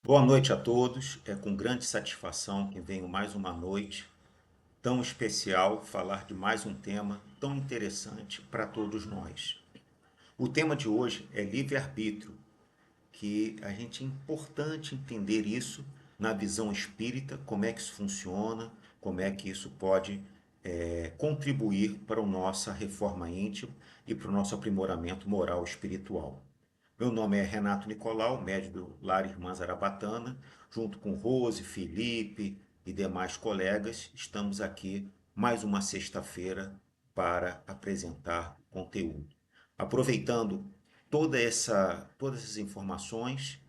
Boa noite a todos. É com grande satisfação que venho mais uma noite tão especial falar de mais um tema tão interessante para todos nós. O tema de hoje é livre-arbítrio, que a gente é importante entender isso na visão espírita, como é que isso funciona, como é que isso pode contribuir para a nossa reforma íntima e para o nosso aprimoramento moral e espiritual. Meu nome é Renato Nicolau, médico do Lar Irmã Zarabatana, junto com Rose, Felipe e demais colegas, estamos aqui mais uma sexta-feira para apresentar conteúdo. Aproveitando todas essas informações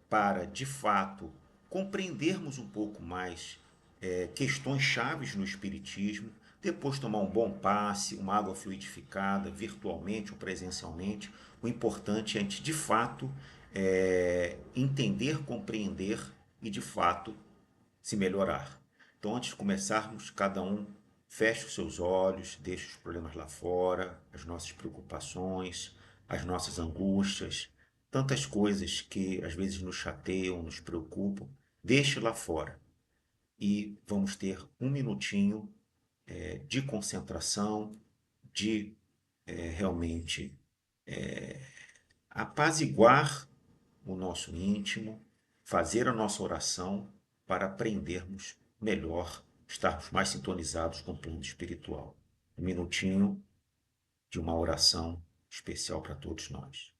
para, de fato, compreendermos um pouco mais questões chaves no Espiritismo, depois tomar um bom passe, uma água fluidificada, virtualmente ou presencialmente. O importante é a gente, de fato, entender, compreender e, de fato, se melhorar. Então, antes de começarmos, cada um feche os seus olhos, deixe os problemas lá fora, as nossas preocupações, as nossas angústias, tantas coisas que às vezes nos chateiam, nos preocupam, deixe lá fora e vamos ter um minutinho de concentração, de realmente apaziguar o nosso íntimo, fazer a nossa oração para aprendermos melhor, estarmos mais sintonizados com o plano espiritual. Um minutinho de uma oração especial para todos nós.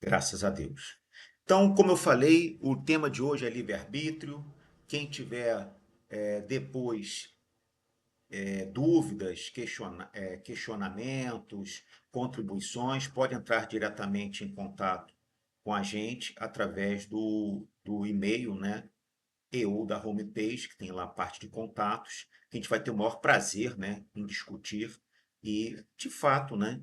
Graças a Deus. Então, como eu falei, o tema de hoje é livre-arbítrio. Quem tiver depois dúvidas, questionamentos, contribuições, pode entrar diretamente em contato com a gente através do e-mail, né? E ou da homepage, que tem lá a parte de contatos, que a gente vai ter o maior prazer, né, em discutir e, de fato, né,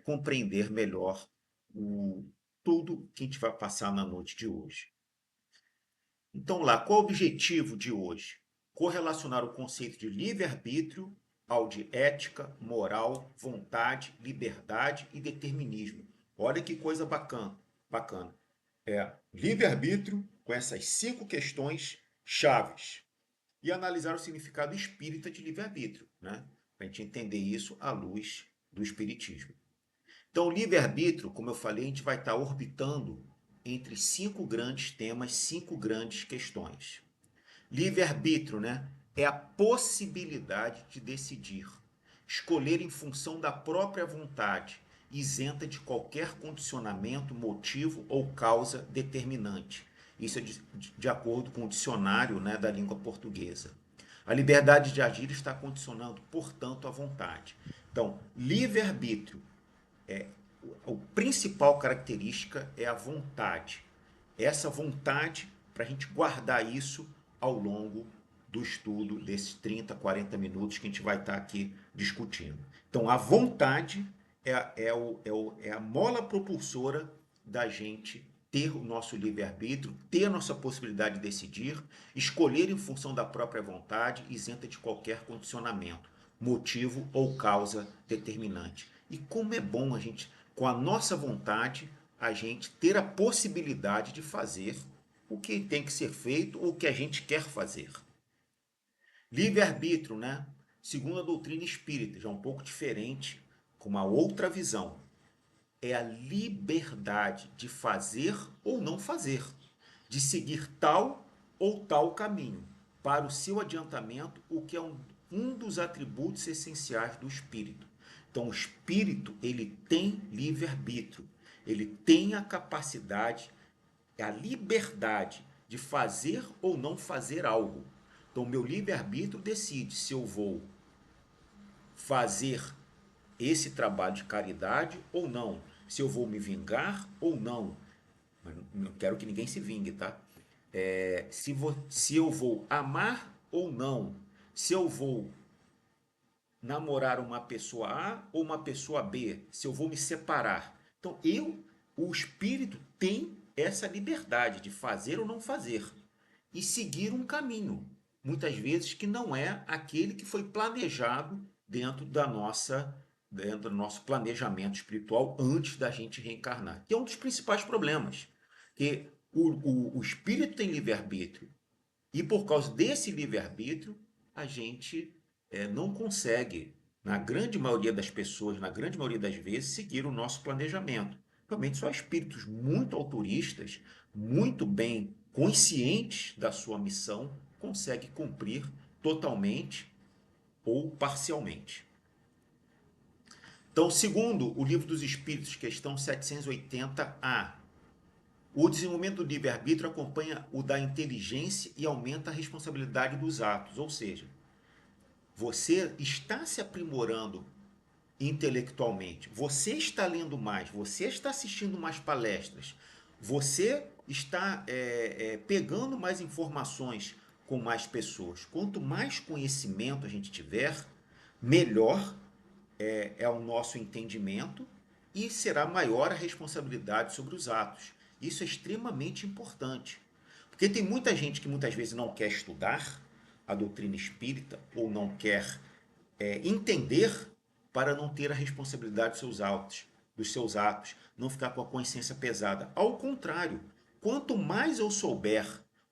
compreender melhor o, tudo que a gente vai passar na noite de hoje. Então, lá, qual é o objetivo de hoje? Correlacionar o conceito de livre-arbítrio ao de ética, moral, vontade, liberdade e determinismo. Olha que coisa bacana, bacana. É livre-arbítrio com essas 5 questões chaves e analisar o significado espírita de livre-arbítrio, né? Para a gente entender isso à luz do espiritismo. Então, o livre-arbítrio, como eu falei, a gente vai estar orbitando entre 5 grandes temas, 5 grandes questões. Livre-arbítrio, né? É a possibilidade de decidir, escolher em função da própria vontade, isenta de qualquer condicionamento, motivo ou causa determinante. Isso é de acordo com o dicionário, né, da língua portuguesa. A liberdade de agir está condicionando, portanto, a vontade. Então, livre-arbítrio, a principal característica é a vontade. Essa vontade, para a gente guardar isso ao longo do estudo desses 30, 40 minutos que a gente vai estar aqui discutindo. Então, a vontade é a mola propulsora da gente ter o nosso livre-arbítrio, ter a nossa possibilidade de decidir, escolher em função da própria vontade, isenta de qualquer condicionamento, motivo ou causa determinante. E como é bom a gente, com a nossa vontade, a gente ter a possibilidade de fazer o que tem que ser feito ou o que a gente quer fazer. Livre-arbítrio, né? Segundo a doutrina espírita, já um pouco diferente, com uma outra visão, é a liberdade de fazer ou não fazer, de seguir tal ou tal caminho, para o seu adiantamento, o que é um dos atributos essenciais do espírito. Então, o espírito, ele tem livre-arbítrio, ele tem a capacidade, a liberdade de fazer ou não fazer algo. Então, meu livre-arbítrio decide se eu vou fazer esse trabalho de caridade ou não, se eu vou me vingar ou não. Mas não quero que ninguém se vingue, tá? Se eu vou amar ou não, se eu vou namorar uma pessoa A ou uma pessoa B, se eu vou me separar. Então, o espírito tem essa liberdade de fazer ou não fazer e seguir um caminho, muitas vezes que não é aquele que foi planejado dentro do nosso planejamento espiritual antes da gente reencarnar, que é um dos principais problemas, que o espírito tem livre-arbítrio e por causa desse livre-arbítrio a gente não consegue, na grande maioria das pessoas, na grande maioria das vezes, seguir o nosso planejamento. Realmente só espíritos muito autoristas, muito bem conscientes da sua missão, conseguem cumprir totalmente ou parcialmente. Então, segundo o Livro dos Espíritos, questão 780A, o desenvolvimento do livre-arbítrio acompanha o da inteligência e aumenta a responsabilidade dos atos, ou seja, você está se aprimorando intelectualmente, você está lendo mais, você está assistindo mais palestras, você está pegando mais informações com mais pessoas. Quanto mais conhecimento a gente tiver, melhor é o nosso entendimento e será maior a responsabilidade sobre os atos. Isso é extremamente importante. Porque tem muita gente que muitas vezes não quer estudar a doutrina espírita ou não quer entender para não ter a responsabilidade dos seus atos, não ficar com a consciência pesada. Ao contrário, quanto mais eu souber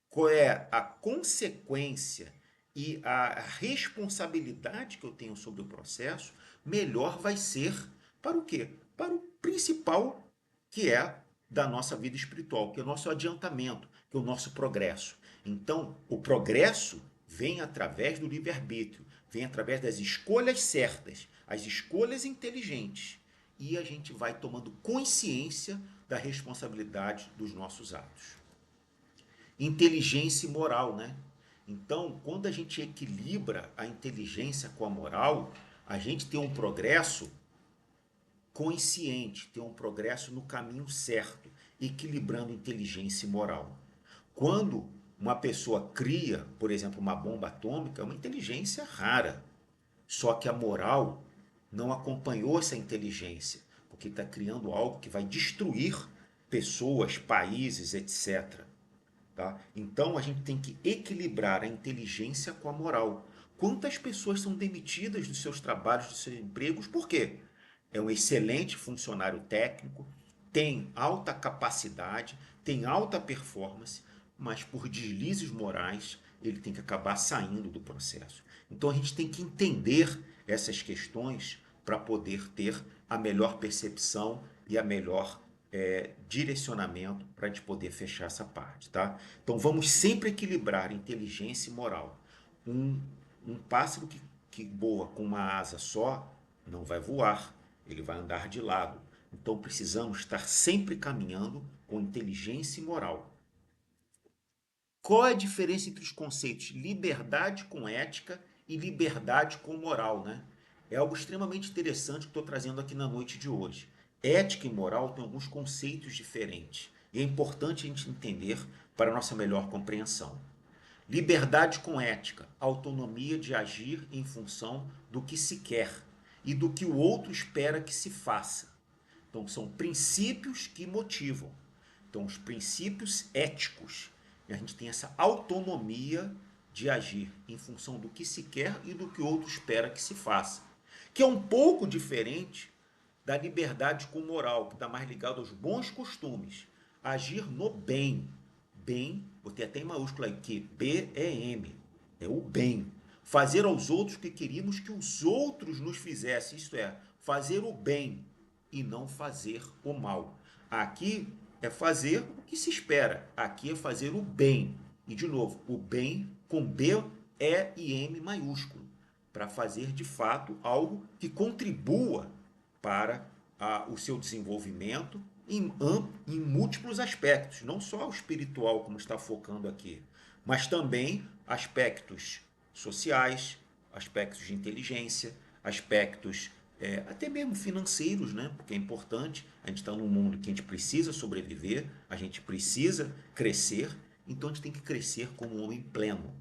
qual é a consequência e a responsabilidade que eu tenho sobre o processo, melhor vai ser para o quê? Para o principal que é da nossa vida espiritual, que é o nosso adiantamento, que é o nosso progresso. Então, o progresso vem através do livre-arbítrio, vem através das escolhas certas, as escolhas inteligentes. E a gente vai tomando consciência da responsabilidade dos nossos atos. Inteligência e moral, né? Então, quando a gente equilibra a inteligência com a moral, a gente tem um progresso consciente, tem um progresso no caminho certo, equilibrando inteligência e moral. Quando uma pessoa cria, por exemplo, uma bomba atômica, é uma inteligência rara. Só que a moral não acompanhou essa inteligência, porque está criando algo que vai destruir pessoas, países, etc. Tá? Então a gente tem que equilibrar a inteligência com a moral. Quantas pessoas são demitidas dos seus trabalhos, dos seus empregos? Por quê? É um excelente funcionário técnico, tem alta capacidade, tem alta performance, mas por deslizes morais ele tem que acabar saindo do processo. Então a gente tem que entender essas questões para poder ter a melhor percepção e a melhor direcionamento para a gente poder fechar essa parte, tá? Então vamos sempre equilibrar inteligência e moral. Um, um pássaro que voa com uma asa só não vai voar, ele vai andar de lado. Então precisamos estar sempre caminhando com inteligência e moral. Qual é a diferença entre os conceitos liberdade com ética e liberdade com moral, né? É algo extremamente interessante que estou trazendo aqui na noite de hoje. Ética e moral têm alguns conceitos diferentes e é importante a gente entender para a nossa melhor compreensão. Liberdade com ética, autonomia de agir em função do que se quer e do que o outro espera que se faça. Então, são princípios que motivam. Então, os princípios éticos. E a gente tem essa autonomia de agir em função do que se quer e do que o outro espera que se faça. Que é um pouco diferente da liberdade com moral, que está mais ligado aos bons costumes. Agir no bem. Bem, botei até em maiúsculo aí, que B-E-M. É o bem. Fazer aos outros o que queríamos que os outros nos fizessem. Isto é, fazer o bem e não fazer o mal. Aqui é fazer o que se espera. Aqui é fazer o bem. E, de novo, o bem com B, E e M maiúsculo. Para fazer, de fato, algo que contribua para o seu desenvolvimento em múltiplos aspectos. Não só o espiritual, como está focando aqui, mas também aspectos sociais, aspectos de inteligência, aspectos até mesmo financeiros, né? Porque é importante, a gente está num mundo que a gente precisa sobreviver, a gente precisa crescer, então a gente tem que crescer como um homem pleno.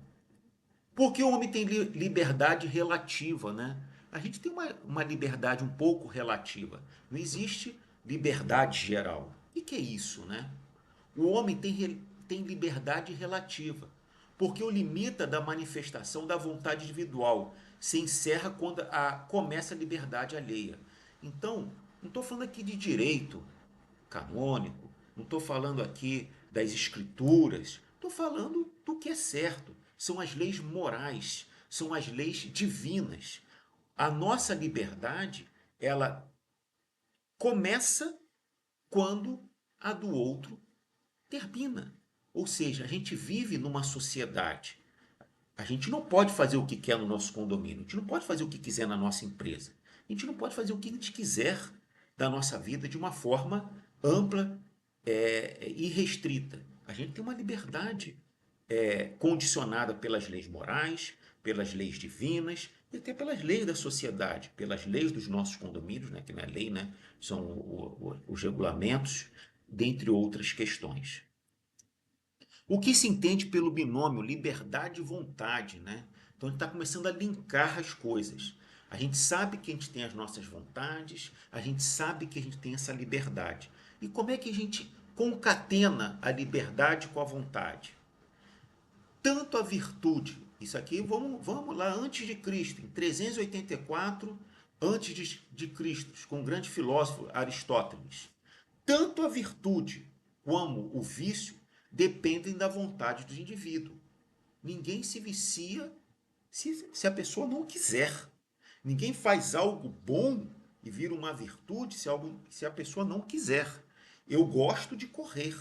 Porque o homem tem liberdade relativa, né? A gente tem uma liberdade um pouco relativa. Não existe liberdade geral. O que é isso, né? O homem tem liberdade relativa, porque o limita da manifestação da vontade individual se encerra quando começa a liberdade alheia. Então, não estou falando aqui de direito canônico, não estou falando aqui das escrituras, estou falando do que é certo. São as leis morais, são as leis divinas. A nossa liberdade, ela começa quando a do outro termina. Ou seja, a gente vive numa sociedade. A gente não pode fazer o que quer no nosso condomínio, a gente não pode fazer o que quiser na nossa empresa, a gente não pode fazer o que a gente quiser da nossa vida de uma forma ampla e restrita. A gente tem uma liberdade condicionada pelas leis morais, pelas leis divinas e até pelas leis da sociedade, pelas leis dos nossos condomínios, né, que não é lei, né, são os regulamentos, dentre outras questões. O que se entende pelo binômio liberdade e vontade, né? Então a gente está começando a linkar as coisas. A gente sabe que a gente tem as nossas vontades, a gente sabe que a gente tem essa liberdade. E como é que a gente concatena a liberdade com a vontade? Tanto a virtude, isso aqui vamos lá antes de Cristo, em 384 antes de Cristo, com o grande filósofo Aristóteles. Tanto a virtude como o vício dependem da vontade do indivíduo. Ninguém se vicia se a pessoa não quiser. Ninguém faz algo bom e vira uma virtude se a pessoa não quiser. Eu gosto de correr.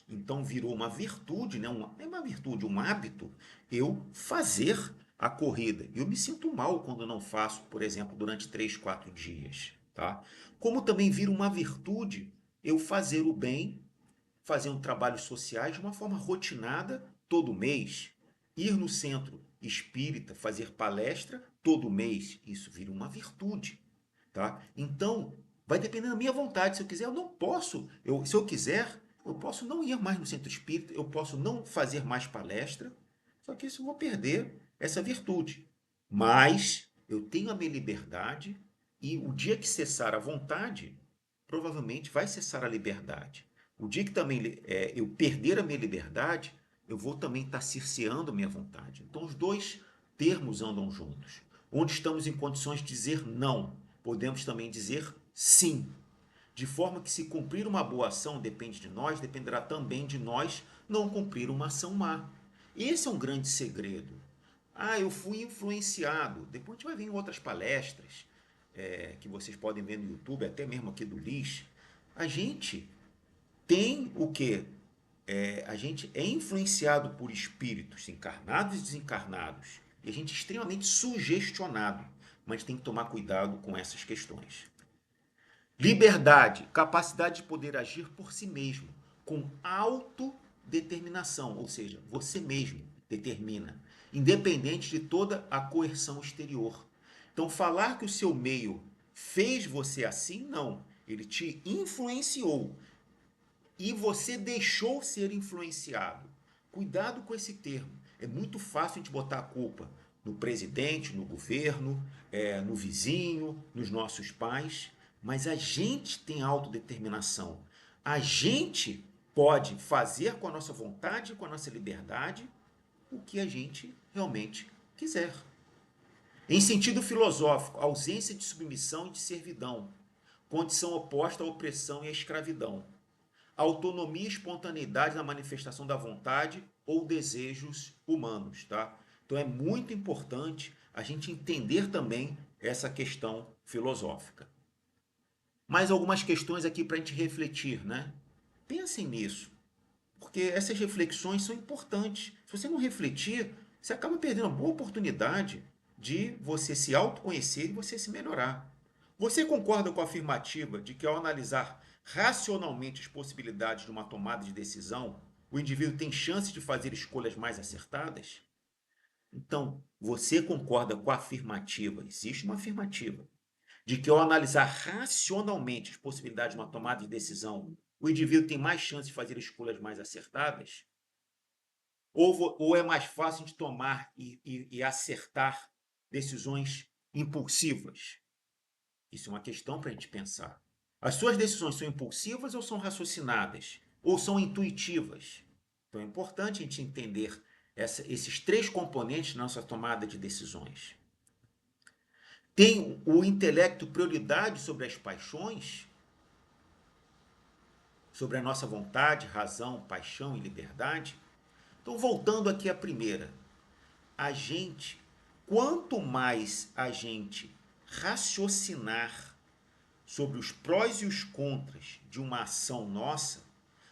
Então virou uma virtude, né? Não é uma virtude, um hábito, eu fazer a corrida. Eu me sinto mal quando não faço, por exemplo, durante 3, 4 dias. Tá? Como também vira uma virtude eu fazer o bem, fazer um trabalho sociais de uma forma rotinada todo mês. Ir no centro espírita, fazer palestra todo mês, isso vira uma virtude. Tá? Então, vai depender da minha vontade. Se eu quiser, eu não posso. Se eu quiser, eu posso não ir mais no centro espírita, eu posso não fazer mais palestra, só que isso eu vou perder essa virtude. Mas eu tenho a minha liberdade e o dia que cessar a vontade, provavelmente vai cessar a liberdade. O dia que também eu perder a minha liberdade, eu vou também estar cerceando a minha vontade. Então os dois termos andam juntos. Onde estamos em condições de dizer não, podemos também dizer sim. De forma que se cumprir uma boa ação depende de nós, dependerá também de nós não cumprir uma ação má. Esse é um grande segredo. Ah, eu fui influenciado. Depois a gente vai ver em outras palestras que vocês podem ver no YouTube, até mesmo aqui do LIS. A gente tem o que? A gente é influenciado por espíritos encarnados e desencarnados. E a gente é extremamente sugestionado. Mas tem que tomar cuidado com essas questões. Liberdade, capacidade de poder agir por si mesmo, com autodeterminação, ou seja, você mesmo determina, independente de toda a coerção exterior. Então, falar que o seu meio fez você assim, não. Ele te influenciou e você deixou ser influenciado. Cuidado com esse termo. É muito fácil a gente botar a culpa no presidente, no governo, no vizinho, nos nossos pais, mas a gente tem autodeterminação. A gente pode fazer com a nossa vontade, com a nossa liberdade, o que a gente realmente quiser. Em sentido filosófico, ausência de submissão e de servidão, condição oposta à opressão e à escravidão. Autonomia e espontaneidade na manifestação da vontade ou desejos humanos, tá? Então é muito importante a gente entender também essa questão filosófica. Mais algumas questões aqui para a gente refletir, né? Pensem nisso, porque essas reflexões são importantes. Se você não refletir, você acaba perdendo uma boa oportunidade de você se autoconhecer e você se melhorar. Você concorda com a afirmativa de que ao analisar racionalmente as possibilidades de uma tomada de decisão, o indivíduo tem chance de fazer escolhas mais acertadas? Então, você concorda com a afirmativa, existe uma afirmativa, de que ao analisar racionalmente as possibilidades de uma tomada de decisão, o indivíduo tem mais chance de fazer escolhas mais acertadas? Ou é mais fácil de tomar e acertar decisões impulsivas? Isso é uma questão para a gente pensar. As suas decisões são impulsivas ou são raciocinadas? ou são intuitivas? Então é importante a gente entender esses três componentes na nossa tomada de decisões. Tem o intelecto prioridade sobre as paixões, sobre a nossa vontade, razão, paixão e liberdade? Então, voltando aqui à primeira, quanto mais a gente raciocinar sobre os prós e os contras de uma ação nossa,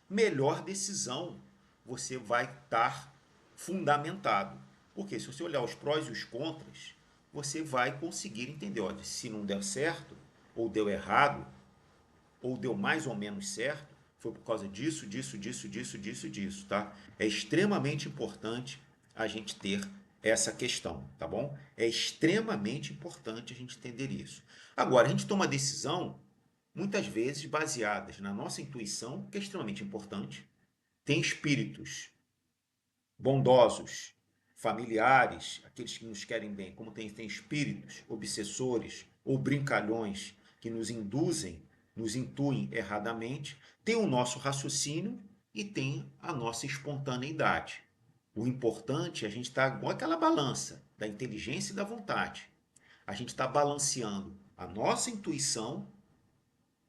melhor decisão você vai estar fundamentado. Porque se você olhar os prós e os contras, você vai conseguir entender, olha, se não deu certo, ou deu errado, ou deu mais ou menos certo, foi por causa disso, disso, tá? É extremamente importante a gente ter essa questão, tá bom? É extremamente importante a gente entender isso. Agora, a gente toma decisão, muitas vezes, baseadas na nossa intuição, que é extremamente importante. Tem espíritos bondosos, familiares, aqueles que nos querem bem, como tem espíritos obsessores ou brincalhões que nos intuem erradamente, tem o nosso raciocínio e tem a nossa espontaneidade. O importante é a gente estar igual aquela balança da inteligência e da vontade. A gente está balanceando a nossa intuição,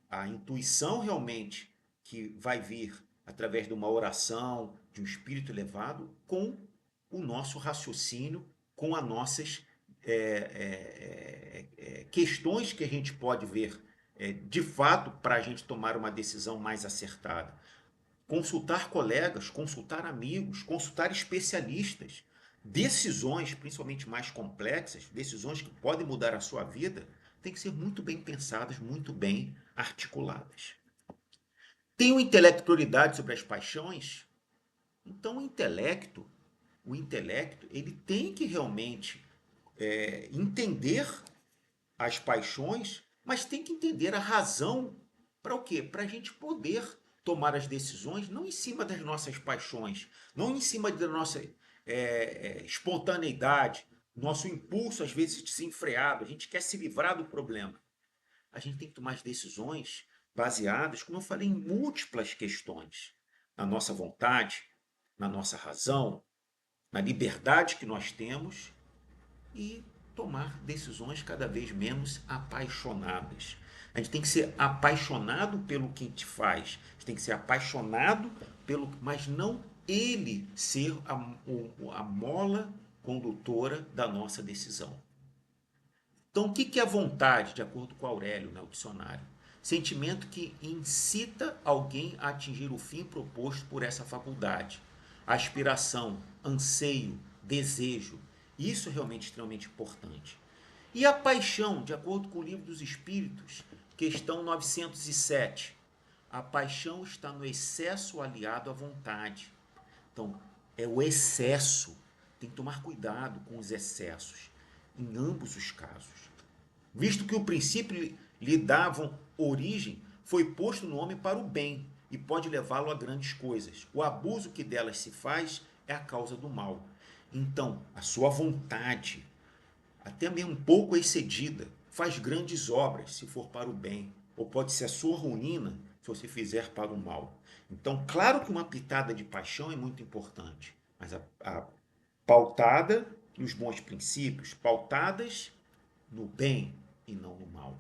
a intuição realmente que vai vir através de uma oração, de um espírito elevado, com o nosso raciocínio, com as nossas questões que a gente pode ver de fato para a gente tomar uma decisão mais acertada. Consultar colegas, consultar amigos, consultar especialistas. Decisões, principalmente mais complexas, decisões que podem mudar a sua vida, têm que ser muito bem pensadas, muito bem articuladas. Tem o intelecto prioridade sobre as paixões? Então o intelecto, ele tem que realmente entender as paixões, mas tem que entender a razão para o quê? Para a gente poder tomar as decisões não em cima das nossas paixões, não em cima da nossa espontaneidade, nosso impulso às vezes desenfreado, a gente quer se livrar do problema. A gente tem que tomar as decisões baseadas, como eu falei, em múltiplas questões. Na nossa vontade, na nossa razão, na liberdade que nós temos e tomar decisões cada vez menos apaixonadas. A gente tem que ser apaixonado pelo que a gente faz. A gente tem que ser apaixonado mas não ele ser a mola condutora da nossa decisão. Então, o que é vontade, de acordo com Aurélio, né, o dicionário? Sentimento que incita alguém a atingir o fim proposto por essa faculdade. Aspiração, anseio, desejo. Isso é realmente extremamente importante. E a paixão, de acordo com o Livro dos Espíritos, questão 907. A paixão está no excesso aliado à vontade. Então, é o excesso. Tem que tomar cuidado com os excessos, em ambos os casos. Visto que o princípio lhe davam origem, foi posto no homem para o bem e pode levá-lo a grandes coisas. O abuso que delas se faz é a causa do mal. Então, a sua vontade, até mesmo um pouco excedida, faz grandes obras se for para o bem, ou pode ser a sua ruína se você fizer para o mal. Então, claro que uma pitada de paixão é muito importante, mas a pautada nos bons princípios, pautadas no bem e não no mal.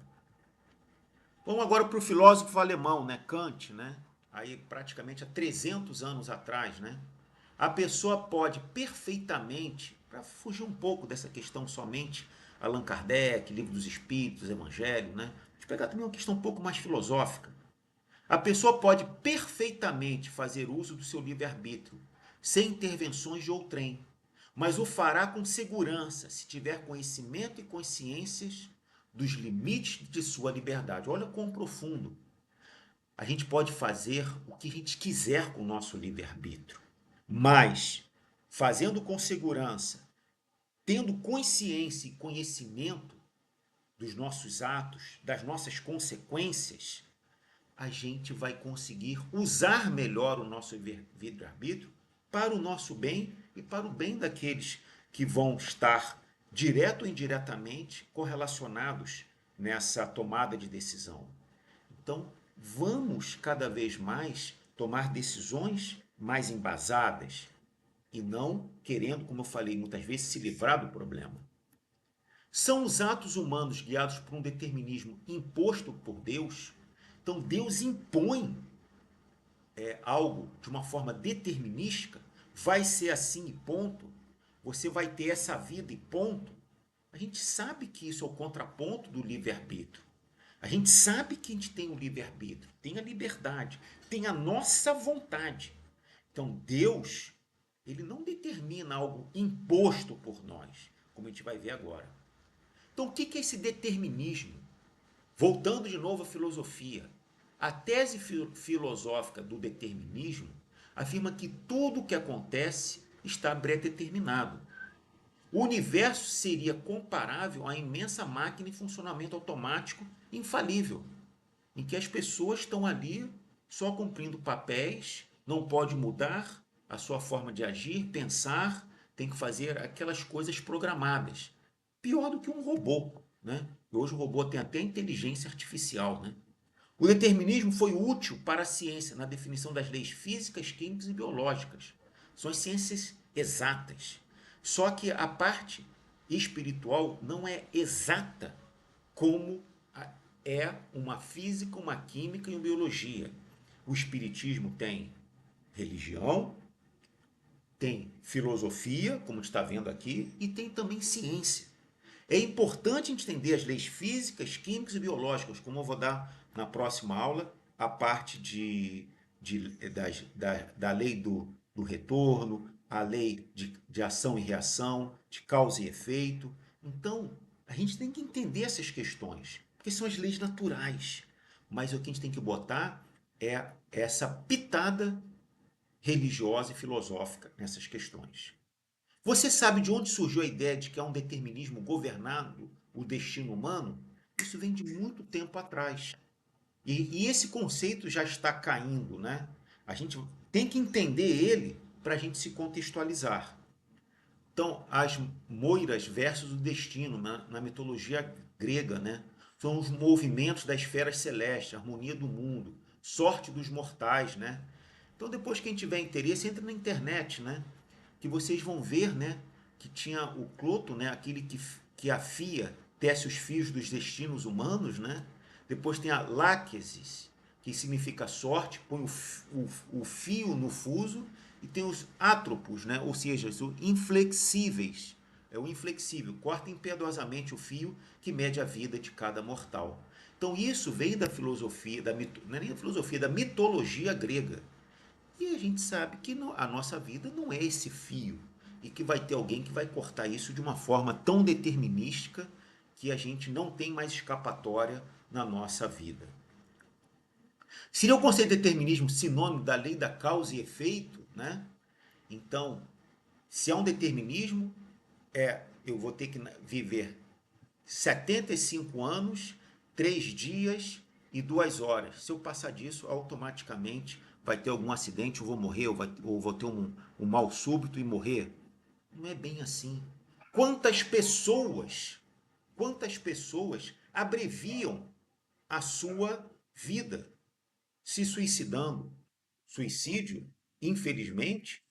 Vamos agora para o filósofo alemão, né, Kant, né? Aí praticamente há 300 anos atrás, né? A pessoa pode perfeitamente, para fugir um pouco dessa questão somente Allan Kardec, Livro dos Espíritos, Evangelho, né? Vamos pegar também uma questão um pouco mais filosófica. A pessoa pode perfeitamente fazer uso do seu livre-arbítrio, sem intervenções de outrem, mas o fará com segurança, se tiver conhecimento e consciências dos limites de sua liberdade. Olha quão profundo. A gente pode fazer o que a gente quiser com o nosso livre-arbítrio, mas fazendo com segurança, tendo consciência e conhecimento dos nossos atos, das nossas consequências, a gente vai conseguir usar melhor o nosso livre-arbítrio para o nosso bem e para o bem daqueles que vão estar direto ou indiretamente correlacionados nessa tomada de decisão. Então, vamos cada vez mais tomar decisões mais embasadas e não querendo, como eu falei, muitas vezes se livrar do problema. São os atos humanos guiados por um determinismo imposto por Deus. Então Deus impõe algo de uma forma determinística, vai ser assim e ponto. Você vai ter essa vida e ponto. A gente sabe que isso é o contraponto do livre-arbítrio. A gente sabe que a gente tem o livre-arbítrio, tem a liberdade, tem a nossa vontade. Então Deus, ele não determina algo imposto por nós, como a gente vai ver agora. Então o que é esse determinismo? Voltando de novo à filosofia, a tese filosófica do determinismo afirma que tudo o que acontece está predeterminado. O universo seria comparável à imensa máquina em funcionamento automático infalível, em que as pessoas estão ali só cumprindo papéis, não pode mudar a sua forma de agir, pensar, tem que fazer aquelas coisas programadas. Pior do que um robô, né? Hoje o robô tem até inteligência artificial, né? O determinismo foi útil para a ciência na definição das leis físicas, químicas e biológicas. São as ciências exatas. Só que a parte espiritual não é exata como é uma física, uma química e uma biologia. O espiritismo tem religião, tem filosofia, como está vendo aqui, e tem também ciência. É importante entender as leis físicas, químicas e biológicas, como eu vou dar na próxima aula, a parte da lei do retorno, a lei de ação e reação, de causa e efeito. Então, a gente tem que entender essas questões, porque são as leis naturais. Mas o que a gente tem que botar é essa pitada religiosa e filosófica nessas questões. Você sabe de onde surgiu a ideia de que há um determinismo governando o destino humano? Isso vem de muito tempo atrás. E esse conceito já está caindo, né? A gente tem que entender ele para a gente se contextualizar. Então, as moiras versus o destino, na mitologia grega, né? São os movimentos das esferas celestes, a harmonia do mundo, sorte dos mortais, né? Então, depois quem tiver interesse, entra na internet, né? Que vocês vão ver, né? Que tinha o Cloto, né? Aquele que afia, tece os fios dos destinos humanos, né? Depois tem a Láquesis, que significa sorte, põe o fio no fuso, e tem os átropos, né? Ou seja, os inflexíveis. É o inflexível, corta impiedosamente o fio que mede a vida de cada mortal. Então isso veio da filosofia, não é nem da filosofia, da mitologia grega. E a gente sabe que a nossa vida não é esse fio. E que vai ter alguém que vai cortar isso de uma forma tão determinística que a gente não tem mais escapatória na nossa vida. Seria o conceito de determinismo sinônimo da lei da causa e efeito, né? Então, se há um determinismo, eu vou ter que viver 75 anos, 3 dias e 2 horas. Se eu passar disso, automaticamente vai ter algum acidente, eu vou morrer, ou vou ter um mal súbito e morrer. Não é bem assim. Quantas pessoas abreviam a sua vida se suicidando? Suicídio, infelizmente,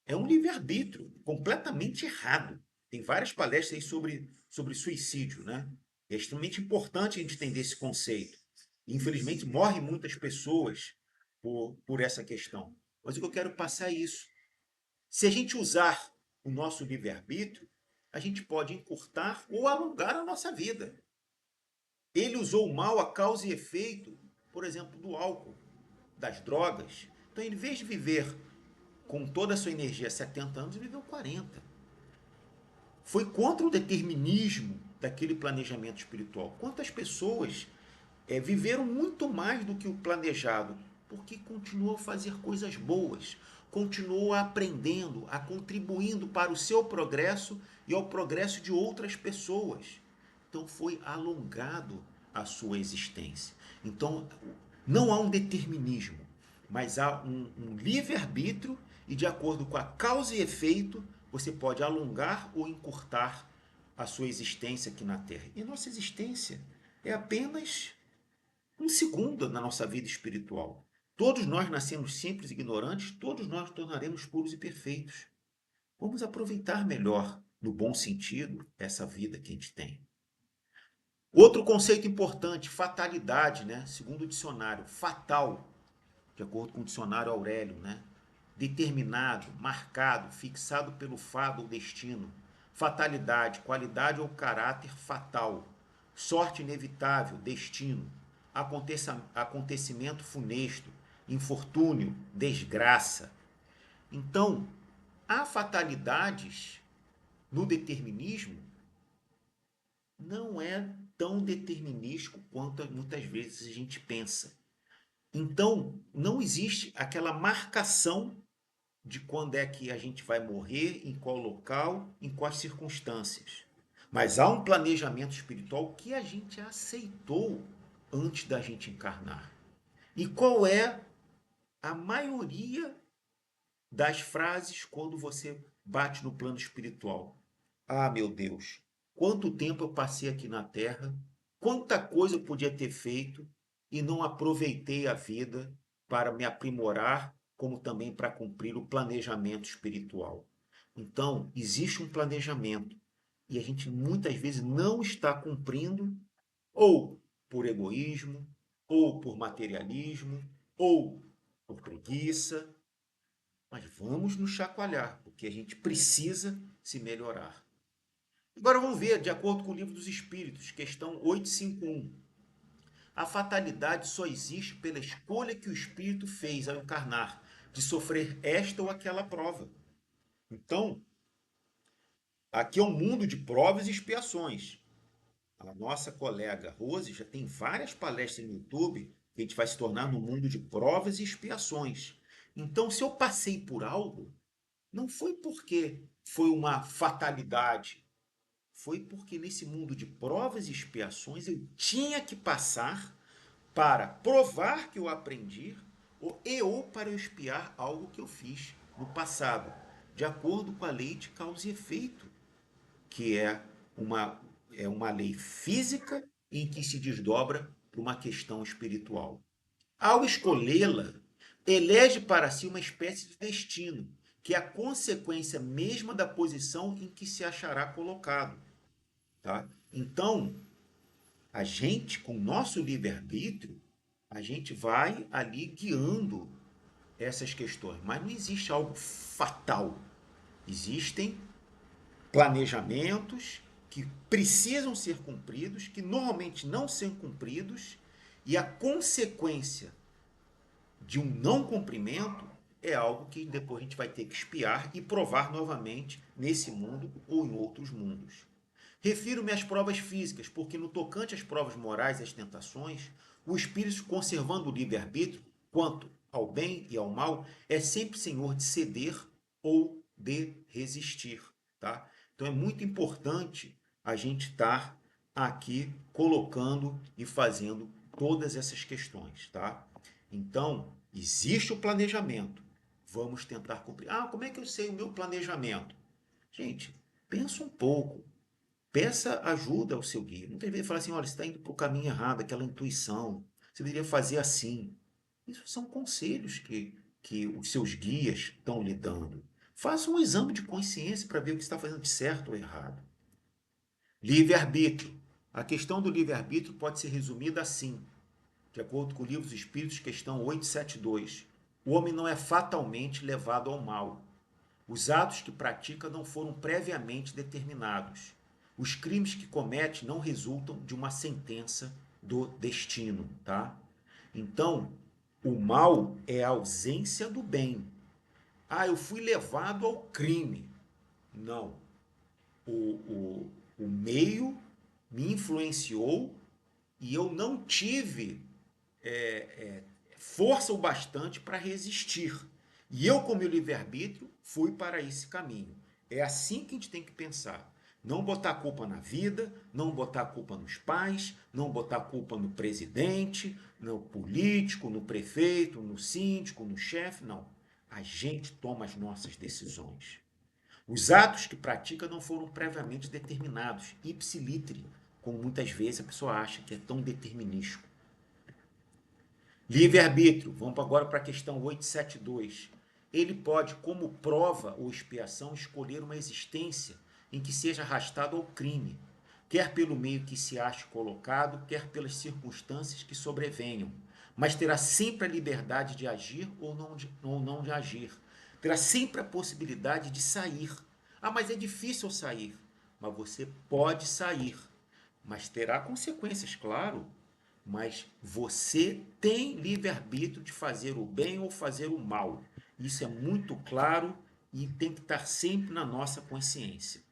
é um livre-arbítrio completamente errado. Tem várias palestras aí sobre suicídio, né? É extremamente importante a gente entender esse conceito. Infelizmente, morrem muitas pessoas por essa questão. Mas o que eu quero passar é isso. Se a gente usar o nosso livre-arbítrio, a gente pode encurtar ou alongar a nossa vida. Ele usou mal a causa e efeito, por exemplo, do álcool, das drogas. Então, em vez de viver com toda a sua energia 70 anos, ele viveu 40. Foi contra o determinismo daquele planejamento espiritual. Quantas pessoas viveram muito mais do que o planejado, porque continuou a fazer coisas boas, continuou aprendendo, a contribuindo para o seu progresso e ao progresso de outras pessoas. Então foi alongado a sua existência. Então não há um determinismo, mas há um livre-arbítrio e de acordo com a causa e efeito, você pode alongar ou encurtar a sua existência aqui na Terra. E nossa existência é apenas um segundo na nossa vida espiritual. Todos nós nascemos simples e ignorantes, todos nós tornaremos puros e perfeitos. Vamos aproveitar melhor, no bom sentido, essa vida que a gente tem. Outro conceito importante, fatalidade, né? Segundo o dicionário, fatal, de acordo com o dicionário Aurélio, né? Determinado, marcado, fixado pelo fado ou destino. Fatalidade, qualidade ou caráter fatal. Sorte inevitável, destino. Acontecimento funesto, infortúnio, desgraça. Então, há fatalidades no determinismo, não é tão determinístico quanto muitas vezes a gente pensa. Então, não existe aquela marcação de quando é que a gente vai morrer, em qual local, em quais circunstâncias. Mas há um planejamento espiritual que a gente aceitou antes da gente encarnar. E qual é a maioria das frases quando você bate no plano espiritual? Ah, meu Deus, quanto tempo eu passei aqui na Terra, quanta coisa eu podia ter feito e não aproveitei a vida para me aprimorar, como também para cumprir o planejamento espiritual. Então, existe um planejamento e a gente muitas vezes não está cumprindo, ou por egoísmo, ou por materialismo, ou por preguiça, mas vamos nos chacoalhar, porque a gente precisa se melhorar. Agora vamos ver, de acordo com o Livro dos Espíritos, questão 851. A fatalidade só existe pela escolha que o espírito fez ao encarnar, de sofrer esta ou aquela prova. Então, aqui é um mundo de provas e expiações. A nossa colega Rose já tem várias palestras no YouTube que a gente vai se tornar no mundo de provas e expiações. Então, se eu passei por algo, não foi porque foi uma fatalidade, foi porque nesse mundo de provas e expiações eu tinha que passar para provar que eu aprendi ou para eu expiar algo que eu fiz no passado, de acordo com a lei de causa e efeito, que uma, é uma lei física em que se desdobra para uma questão espiritual. Ao escolhê-la, elege para si uma espécie de destino, que é a consequência mesma da posição em que se achará colocado. Tá? Então, a gente, com o nosso livre-arbítrio, a gente vai ali guiando essas questões. Mas não existe algo fatal. Existem planejamentos que precisam ser cumpridos, que normalmente não são cumpridos, e a consequência de um não cumprimento é algo que depois a gente vai ter que espiar e provar novamente nesse mundo ou em outros mundos. Refiro-me às provas físicas, porque no tocante às provas morais e às tentações, o espírito, conservando o livre-arbítrio, quanto ao bem e ao mal, é sempre senhor de ceder ou de resistir. Tá? Então é muito importante a gente estar aqui colocando e fazendo todas essas questões. Tá? Então, existe o planejamento. Vamos tentar cumprir. Ah, como é que eu sei o meu planejamento? Gente, pensa um pouco. Peça ajuda ao seu guia. Muitas vezes fala assim, olha, você está indo para o caminho errado, aquela intuição. Você deveria fazer assim. Isso são conselhos que os seus guias estão lhe dando. Faça um exame de consciência para ver o que está fazendo de certo ou errado. Livre-arbítrio. A questão do livre-arbítrio pode ser resumida assim, de acordo com o Livro dos Espíritos, questão 872. O homem não é fatalmente levado ao mal. Os atos que pratica não foram previamente determinados. Os crimes que comete não resultam de uma sentença do destino, tá? Então, o mal é a ausência do bem. Ah, eu fui levado ao crime. Não. O meio me influenciou e eu não tive força o bastante para resistir. E eu, com meu livre-arbítrio, fui para esse caminho. É assim que a gente tem que pensar. Não botar a culpa na vida, não botar a culpa nos pais, não botar a culpa no presidente, no político, no prefeito, no síndico, no chefe, não. A gente toma as nossas decisões. Os atos que pratica não foram previamente determinados, ipsiliteri, como muitas vezes a pessoa acha que é tão determinístico. Livre-arbítrio, vamos agora para a questão 872. Ele pode, como prova ou expiação, escolher uma existência em que seja arrastado ao crime, quer pelo meio que se ache colocado, quer pelas circunstâncias que sobrevenham, mas terá sempre a liberdade de agir ou não de agir. Terá sempre a possibilidade de sair. Ah, mas é difícil sair. Mas você pode sair, mas terá consequências, claro. Mas você tem livre-arbítrio de fazer o bem ou fazer o mal. Isso é muito claro e tem que estar sempre na nossa consciência.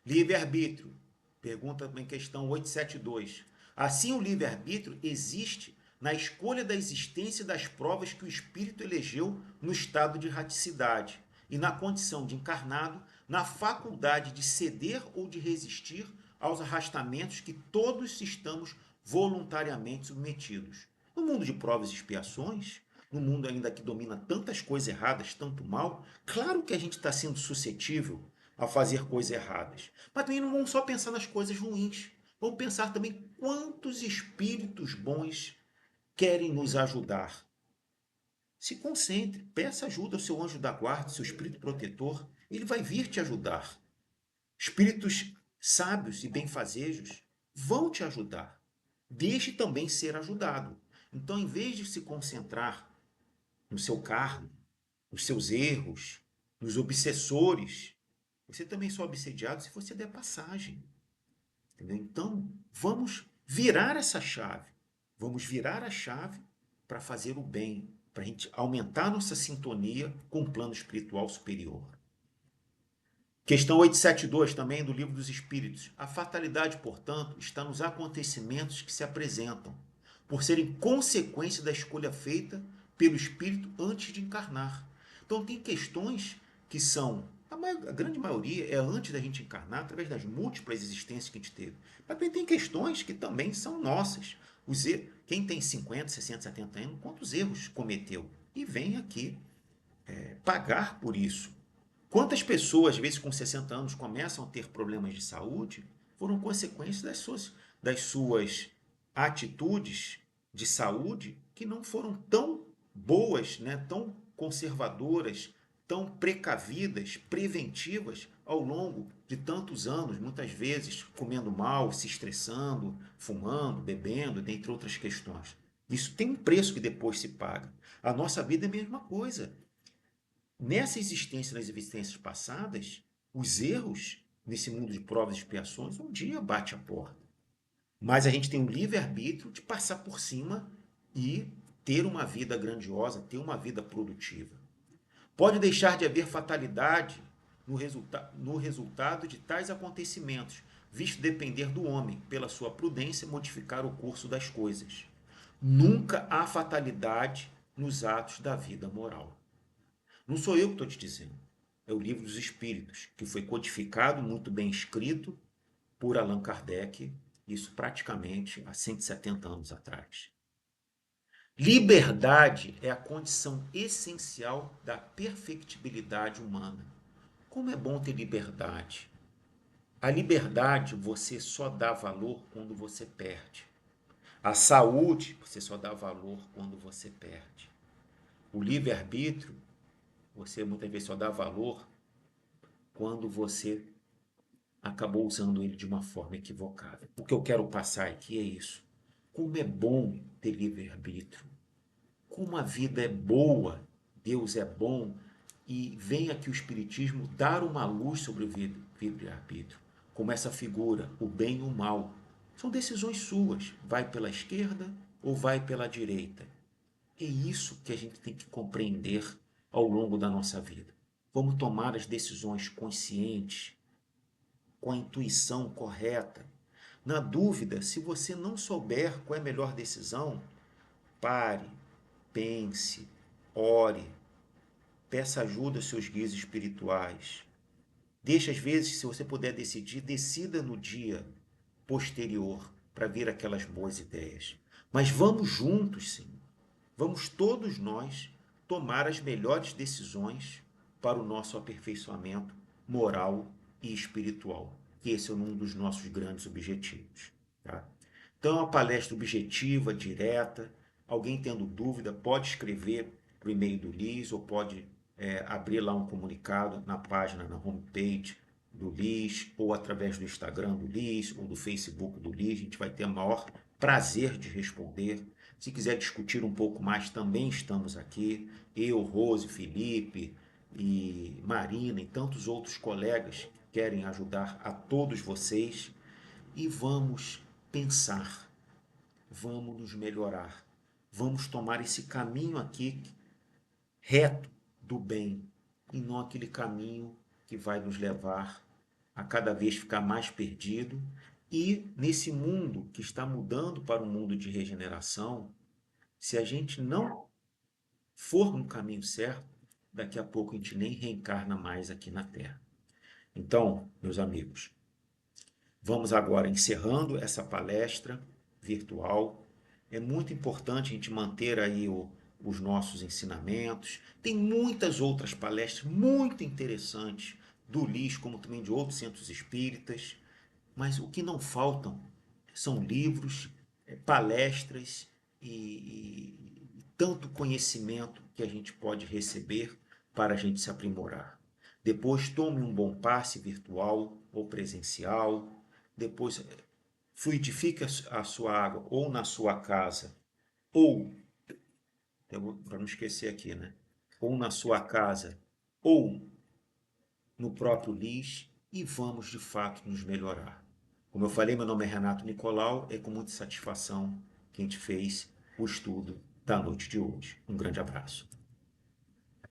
Livre-arbítrio. Pergunta em questão 872. Assim, o livre-arbítrio existe na escolha da existência das provas que o espírito elegeu no estado de erraticidade e na condição de encarnado, na faculdade de ceder ou de resistir aos arrastamentos que todos estamos voluntariamente submetidos. No mundo de provas e expiações, no mundo ainda que domina tantas coisas erradas, tanto mal, claro que a gente está sendo suscetível a fazer coisas erradas. Mas também não vamos só pensar nas coisas ruins. Vamos pensar também quantos espíritos bons querem nos ajudar. Se concentre, peça ajuda ao seu anjo da guarda, seu espírito protetor. Ele vai vir te ajudar. Espíritos sábios e benfazejos vão te ajudar. Deixe também ser ajudado. Então, em vez de se concentrar no seu karma, nos seus erros, nos obsessores, você também só é obsediado se você der passagem. Entendeu? Então, vamos virar essa chave. Vamos virar a chave para fazer o bem, para a gente aumentar nossa sintonia com o plano espiritual superior. Questão 872 também do Livro dos Espíritos. A fatalidade, portanto, está nos acontecimentos que se apresentam, por serem consequência da escolha feita pelo espírito antes de encarnar. Então, tem questões que são, a grande maioria é antes da gente encarnar, através das múltiplas existências que a gente teve. Mas também tem questões que também são nossas. Quem tem 50, 60, 70 anos, quantos erros cometeu? E vem aqui pagar por isso. Quantas pessoas, às vezes com 60 anos, começam a ter problemas de saúde, foram consequências das suas atitudes de saúde que não foram tão boas, né, tão conservadoras, tão precavidas, preventivas ao longo de tantos anos, muitas vezes comendo mal, se estressando, fumando, bebendo, dentre outras questões. Isso tem um preço que depois se paga. A nossa vida é a mesma coisa. Nessa existência, nas existências passadas, os erros nesse mundo de provas e expiações um dia bate a porta. Mas a gente tem o livre-arbítrio de passar por cima e ter uma vida grandiosa, ter uma vida produtiva. Pode deixar de haver fatalidade no resultado de tais acontecimentos, visto depender do homem, pela sua prudência, modificar o curso das coisas. Nunca há fatalidade nos atos da vida moral. Não sou eu que estou te dizendo. É o Livro dos Espíritos, que foi codificado, muito bem escrito, por Allan Kardec, isso praticamente há 170 anos atrás. Liberdade é a condição essencial da perfectibilidade humana. Como é bom ter liberdade. A liberdade você só dá valor quando você perde. A saúde você só dá valor quando você perde. O livre-arbítrio você muitas vezes só dá valor quando você acabou usando ele de uma forma equivocada. O que eu quero passar aqui é isso. Como é bom ter livre-arbítrio. Como a vida é boa, Deus é bom e vem aqui o Espiritismo dar uma luz sobre o livre-arbítrio. Como essa figura, o bem e o mal. São decisões suas. Vai pela esquerda ou vai pela direita. É isso que a gente tem que compreender ao longo da nossa vida. Vamos tomar as decisões conscientes, com a intuição correta. Na dúvida, se você não souber qual é a melhor decisão, pare, pense, ore, peça ajuda aos seus guias espirituais. Deixe, às vezes, se você puder decidir, decida no dia posterior para vir aquelas boas ideias. Mas vamos juntos, sim. Vamos todos nós tomar as melhores decisões para o nosso aperfeiçoamento moral e espiritual, que esse é um dos nossos grandes objetivos. Tá? Então, é uma palestra objetiva, direta, Alguém tendo dúvida, pode escrever para o e-mail do LIS ou pode abrir lá um comunicado na página, na homepage do LIS, ou através do Instagram do LIS, ou do Facebook do LIS. A gente vai ter o maior prazer de responder. Se quiser discutir um pouco mais, também estamos aqui. Eu, Rose, Felipe e Marina e tantos outros colegas que querem ajudar a todos vocês. E vamos pensar, vamos nos melhorar, vamos tomar esse caminho aqui reto do bem e não aquele caminho que vai nos levar a cada vez ficar mais perdido. E nesse mundo que está mudando para um mundo de regeneração, se a gente não for no caminho certo, daqui a pouco a gente nem reencarna mais aqui na Terra. Então, meus amigos, vamos agora encerrando essa palestra virtual. É muito importante a gente manter aí os nossos ensinamentos. Tem muitas outras palestras muito interessantes do LIS, como também de outros centros espíritas. Mas o que não faltam são livros, palestras e tanto conhecimento que a gente pode receber para a gente se aprimorar. Depois tome um bom passe virtual ou presencial. Depois fluidifique a sua água ou na sua casa, ou, para não esquecer aqui, né? Ou na sua casa, ou no próprio LIS, e vamos de fato nos melhorar. Como eu falei, meu nome é Renato Nicolau, é com muita satisfação que a gente fez o estudo da noite de hoje. Um grande abraço.